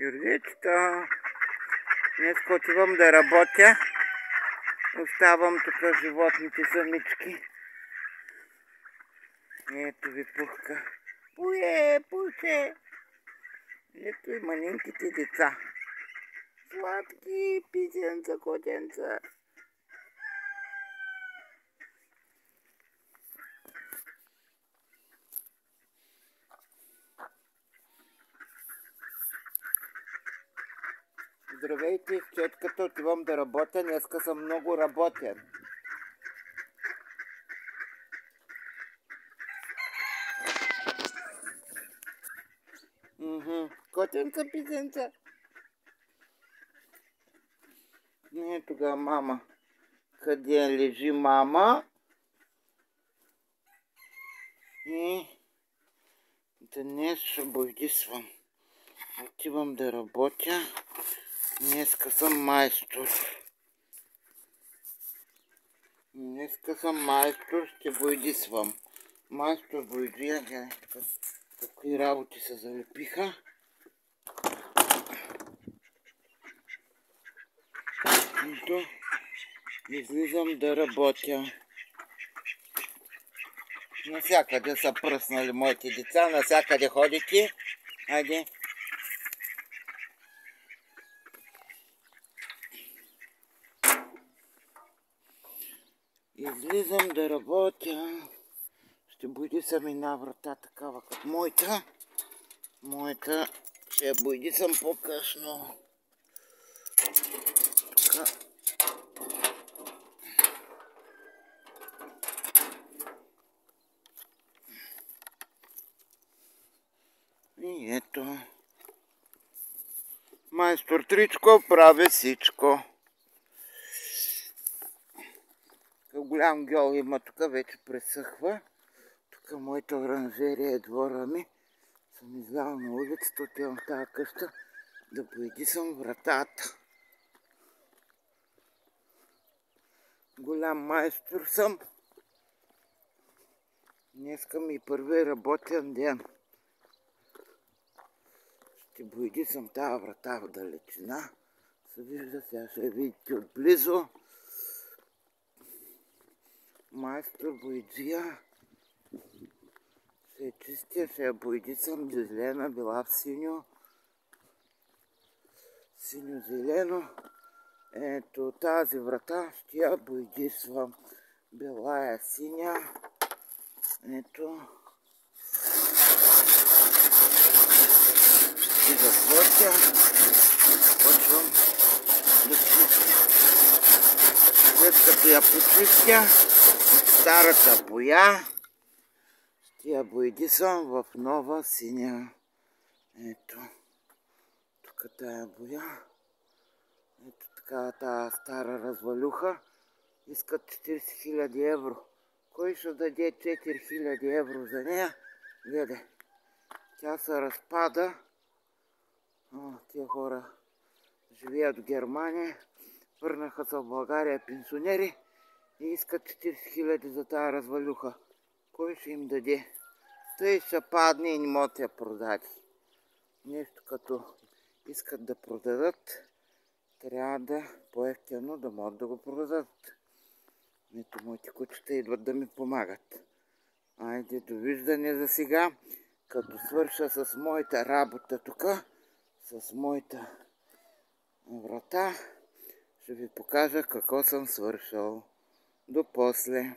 Юрдичка, днес отивам да работя. Оставам тук животните самички. Ето ви Пухка. Пуше! Ето и маленьките деца. Сладки писенца, котенца. Здравейте, с четката отивам да работя. Днеска съм много работен. Котенца, писенца. Не, тогава мама. Къде лежи мама? И днес ще бойдисвам. Отивам да работя. Днеска съм майстор. Ще бойдисвам. Майстор бойдия. Какви работи се залепиха. Ето, излизам да работя. Насякъде са пръснали моите деца, насякъде ходите. Хайде. Излизам да работя. Ще бойдисам една врата такава като моята. Моята ще бойдисам по-късно. Така. И ето. Майстор Тричко прави всичко. Голям гьол има тук, вече пресъхва. Тук моята оранжерия е двора ми. Съм излял на улицата, отивам в тази къща да бойдисам вратата. Голям майстор съм. Днеска ми първи работен ден. Ще бойдисам тази врата в далечина. Се вижда, сега ще видите отблизо. Майстор бойджия. Ще чистя, ще бойдисам зелена, била в синьо. Синьо-зелено. Ето тази врата ще я бойдисвам. Била е синя. Ето. Ще затворя. Почвам да чистя. След като я почистя, старата боя ще я бойдисам в нова синя. Ето. Тук тая боя. Ето така тази стара развалюха. Искат 40 000 евро. Кой ще даде 4 000 евро за нея? Гледай. Тя се разпада. Тия хора живеят в Германия. Върнаха се в България пенсионери и искат 40 000 за тази развалюха. Кой ще им даде? Тъй ще падне и не могат да я продаде. Нещо като искат да продадат, трябва да по-евтино да могат да го продадат. Ето моите кучета идват да ми помагат. Айде, довиждане за сега. Като свърша с моята работа тук, с моята врата, ще ви покажа какво съм свършил. До после.